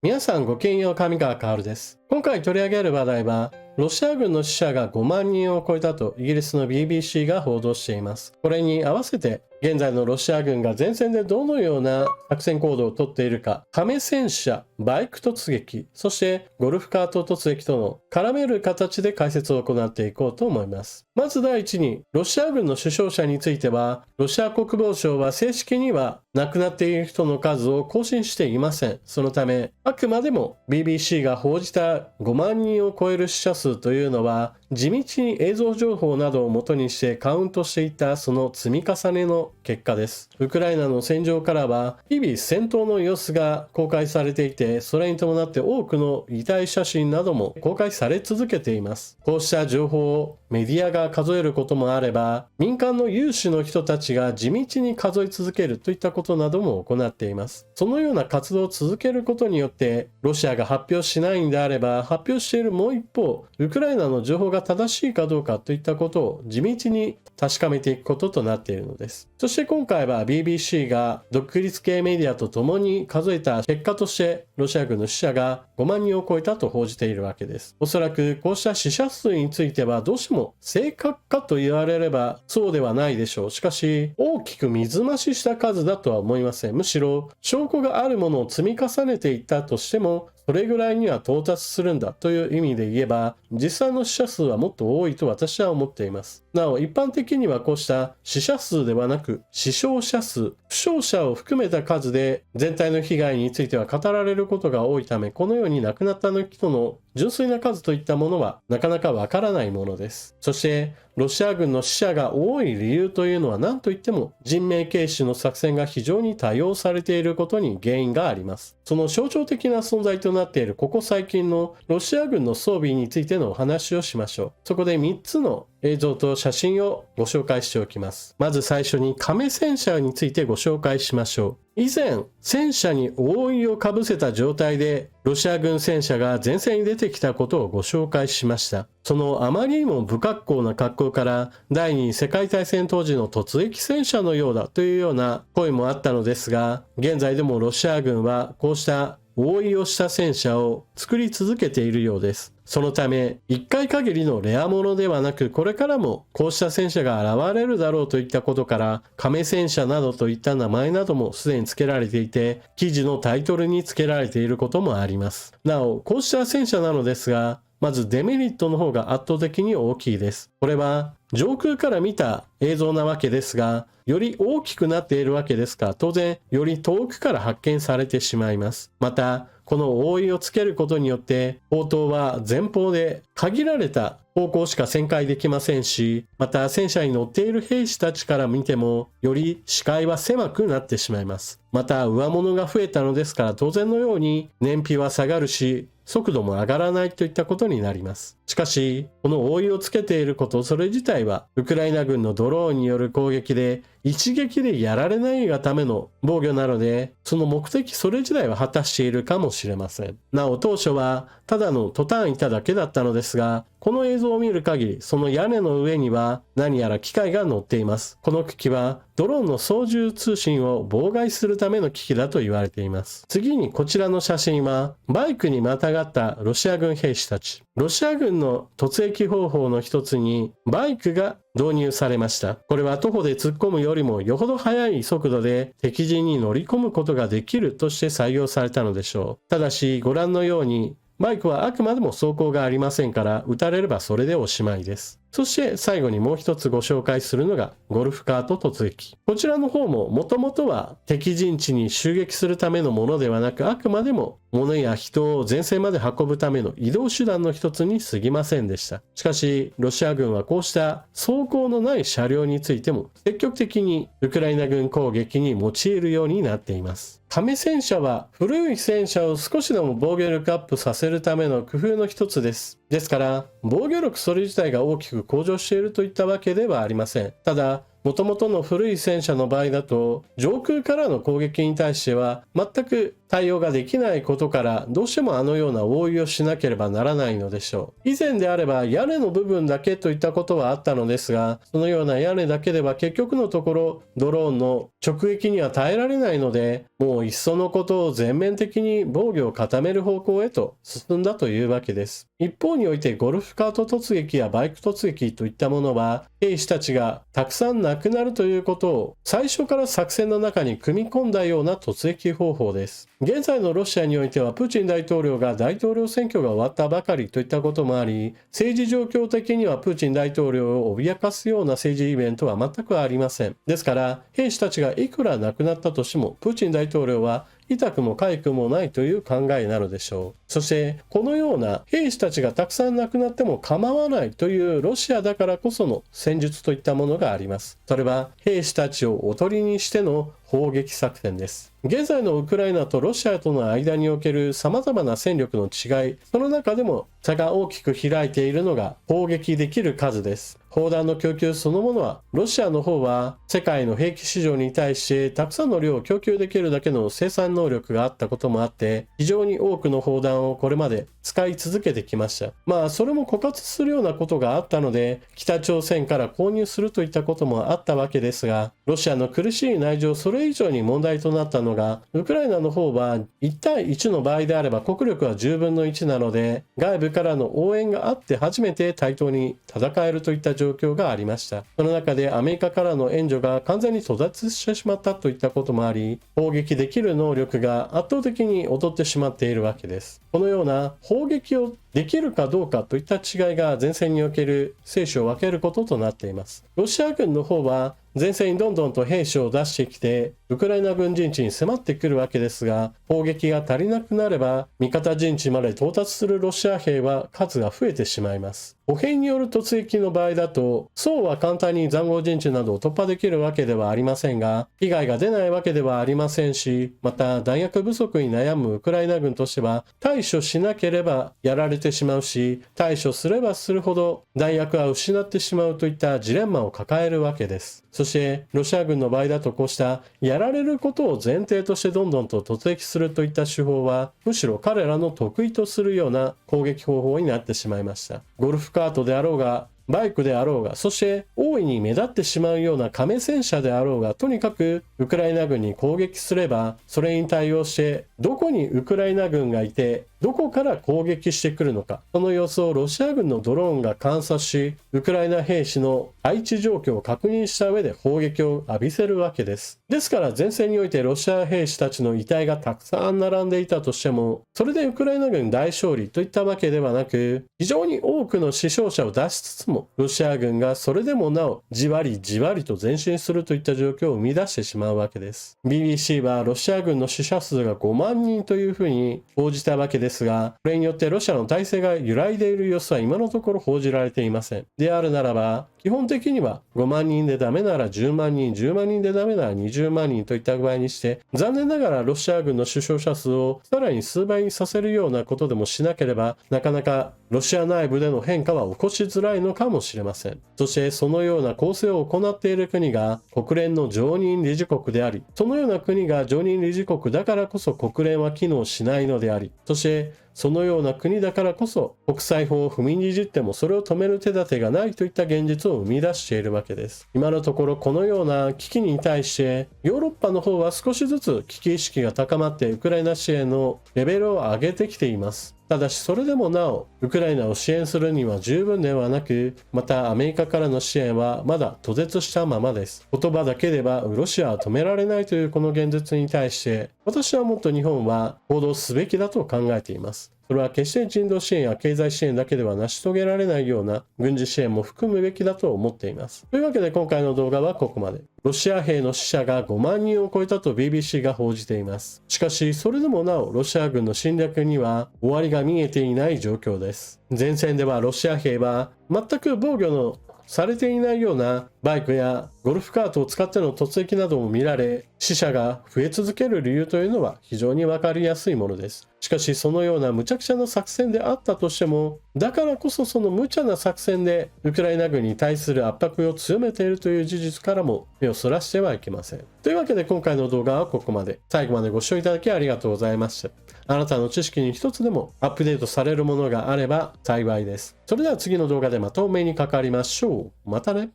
皆さんごきげんよう、上川薫です。今回取り上げる話題は、ロシア軍の死者が5万人を超えたとイギリスの BBC が報道しています。これに合わせて、現在のロシア軍が前線でどのような作戦行動をとっているか、亀戦車、バイク突撃、そしてゴルフカート突撃との絡める形で解説を行っていこうと思います。まず第一に、ロシア軍の死傷者については、ロシア国防省は正式には亡くなっている人の数を更新していません。そのため、あくまでも BBC が報じた5万人を超える死者数というのは、地道に映像情報などを元にしてカウントしていったその積み重ねの結果です。ウクライナの戦場からは日々戦闘の様子が公開されていて、それに伴って多くの遺体写真なども公開され続けています。こうした情報をメディアが数えることもあれば、民間の有志の人たちが地道に数え続けるといったことなども行っています。そのような活動を続けることによって、ロシアが発表しないんであれば、発表しているもう一方、ウクライナの情報が正しいかどうかといったことを地道に確かめていくこととなっているのです。そして今回は BBC が独立系メディアと共に数えた結果として、ロシア軍の死者が5万人を超えたと報じているわけです。おそらくこうした死者数についてはどうしても正確かと言われればそうではないでしょう。しかし大きく水増しした数だとは思いません。むしろ証拠があるものを積み重ねていったとしても、それぐらいには到達するんだという意味で言えば、実際の死者数はもっと多いと私は思っています。なお、一般的にはこうした死者数ではなく、死傷者数、負傷者を含めた数で全体の被害については語られることが多いため、このように亡くなった人の純粋な数といったものはなかなかわからないものです。そして、ロシア軍の死者が多い理由というのは何といっても人命軽視の作戦が非常に多用されていることに原因があります。その象徴的な存在となっているここ最近のロシア軍の装備についてのお話をしましょう。そこで3つの映像と写真をご紹介しておきます。まず最初に亀戦車についてご紹介しましょう。以前、戦車に覆いをかぶせた状態でロシア軍戦車が前線に出てきたことをご紹介しました。そのあまりにも不格好な格好から第二次世界大戦当時の突撃戦車のようだというような声もあったのですが、現在でもロシア軍はこうした覆いをした戦車を作り続けているようです。そのため、一回限りのレアものではなく、これからもこうした戦車が現れるだろうといったことから、亀戦車などといった名前などもすでに付けられていて、記事のタイトルに付けられていることもあります。なお、こうした戦車なのですが、まずデメリットの方が圧倒的に大きいです。これは上空から見た映像なわけですが、より大きくなっているわけですから、当然より遠くから発見されてしまいます。また、この覆いをつけることによって、砲塔は前方で限られた方向しか旋回できませんし、また戦車に乗っている兵士たちから見ても、より視界は狭くなってしまいます。また、上物が増えたのですから、当然のように燃費は下がるし、速度も上がらないといったことになります。しかし、この覆いをつけていること、それ自体は、ウクライナ軍のドローンによる攻撃で、一撃でやられないがための防御なので、その目的それ自体は果たしているかもしれません。なお当初は、ただのトタン板だけだったのですが、この映像を見る限り、その屋根の上には何やら機械が乗っています。この機器は、ドローンの操縦通信を妨害するための機器だと言われています。次にこちらの写真は、バイクにまたがったロシア軍兵士たち。ロシア軍の突撃方法の一つに、バイクが導入されました。これは徒歩で突っ込むよりもよほど速い速度で敵陣に乗り込むことができるとして採用されたのでしょう。ただし、ご覧のように、バイクはあくまでも走行がありませんから、撃たれればそれでおしまいです。そして最後にもう一つご紹介するのがゴルフカート突撃。こちらの方ももともとは敵陣地に襲撃するためのものではなく、あくまでも物や人を前線まで運ぶための移動手段の一つに過ぎませんでした。しかしロシア軍はこうした走行のない車両についても積極的にウクライナ軍攻撃に用いるようになっています。亀戦車は古い戦車を少しでも防御力アップさせるための工夫の一つです。ですから防御力それ自体が大きく向上しているといったわけではありません。ただ元々の古い戦車の場合だと上空からの攻撃に対しては全く対応ができないことからどうしてもあのような覆いをしなければならないのでしょう。以前であれば屋根の部分だけといったことはあったのですが、そのような屋根だけでは結局のところドローンの直撃には耐えられないので、もういっそのことを全面的に防御を固める方向へと進んだというわけです。一方においてゴルフカート突撃やバイク突撃といったものは、兵士たちがたくさん亡くなるということを最初から作戦の中に組み込んだような突撃方法です。現在のロシアにおいてはプーチン大統領が大統領選挙が終わったばかりといったこともあり、政治状況的にはプーチン大統領を脅かすような政治イベントは全くありません。ですから兵士たちがいくら亡くなったとしてもプーチン大統領は痛くも痒くもないという考えなのでしょう。そしてこのような兵士たちがたくさん亡くなっても構わないというロシアだからこその戦術といったものがあります。それは兵士たちをおとりにしての砲撃作戦です。現在のウクライナとロシアとの間における様々な戦力の違い、その中でも差が大きく開いているのが砲撃できる数です。砲弾の供給そのものは、ロシアの方は世界の兵器市場に対してたくさんの量を供給できるだけの生産能力があったこともあって、非常に多くの砲弾をこれまで使い続けてきました。それも枯渇するようなことがあったので、北朝鮮から購入するといったこともあったわけですが、ロシアの苦しい内情、それ以上に問題となったのが、ウクライナの方は1対1の場合であれば国力は10分の1なので、外部からの応援があって初めて対等に戦えるといった状況がありました。その中でアメリカからの援助が完全に途絶してしまったといったこともあり、砲撃できる能力が圧倒的に劣ってしまっているわけです。このような砲撃をできるかどうかといった違いが前線における生死を分けることとなっています。ロシア軍の方は前線にどんどんと兵士を出してきてウクライナ軍陣地に迫ってくるわけですが、砲撃が足りなくなれば味方陣地まで到達するロシア兵は数が増えてしまいます。歩兵による突撃の場合だと、そうは簡単に塹壕陣地などを突破できるわけではありませんが、被害が出ないわけではありませんし、また弾薬不足に悩むウクライナ軍としては対処しなければやられてしまうし、対処すればするほど弾薬は失ってしまうといったジレンマを抱えるわけです。そしてロシア軍の場合だと、こうしたやられることを前提としてどんどんと突撃するといった手法は、むしろ彼らの得意とするような攻撃方法になってしまいました。ゴルフカートであろうがバイクであろうが、そして大いに目立ってしまうような亀戦車であろうが、とにかくウクライナ軍に攻撃すれば、それに対応してどこにウクライナ軍がいてどこから攻撃してくるのか、その様子をロシア軍のドローンが観察し、ウクライナ兵士の配置状況を確認した上で砲撃を浴びせるわけです。ですから前線においてロシア兵士たちの遺体がたくさん並んでいたとしても、それでウクライナ軍大勝利といったわけではなく、非常に多くの死傷者を出しつつも、ロシア軍がそれでもなおじわりじわりと前進するといった状況を生み出してしまうわけです。BBC はロシア軍の死者数が5万人というふうに報じたわけですが、これによってロシアの体制が揺らいでいる様子は今のところ報じられていません。であるならば、基本的には5万人でダメなら10万人、10万人でダメなら20万人といった具合にして、残念ながらロシア軍の死傷者数をさらに数倍にさせるようなことでもしなければ、なかなかロシア内部での変化は起こしづらいのかもしれません。そしてそのような構成を行っている国が国連の常任理事国であり、そのような国が常任理事国だからこそ国連は機能しないのであり、そしてそのような国だからこそ国際法を踏みにじってもそれを止める手立てがないといった現実を生み出しているわけです。今のところこのような危機に対してヨーロッパの方は少しずつ危機意識が高まってウクライナ支援のレベルを上げてきています。ただしそれでもなおウクライナを支援するには十分ではなく、またアメリカからの支援はまだ途絶したままです。言葉だけではロシアは止められないというこの現実に対して、私はもっと日本は行動すべきだと考えています。それは決して人道支援や経済支援だけでは成し遂げられないような軍事支援も含むべきだと思っています。というわけで今回の動画はここまで。ロシア兵の死者が5万人を超えたと BBC が報じています。しかしそれでもなおロシア軍の侵略には終わりが見えていない状況です。前線ではロシア兵は全く防御のされていないようなバイクやゴルフカートを使っての突撃なども見られ、死者が増え続ける理由というのは非常にわかりやすいものです。しかしそのような無茶苦茶な作戦であったとしても、だからこそその無茶な作戦でウクライナ軍に対する圧迫を強めているという事実からも目をそらしてはいけません。というわけで今回の動画はここまで。最後までご視聴いただきありがとうございました。あなたの知識に一つでもアップデートされるものがあれば幸いです。それでは次の動画でまたお目にかかりましょう。またね。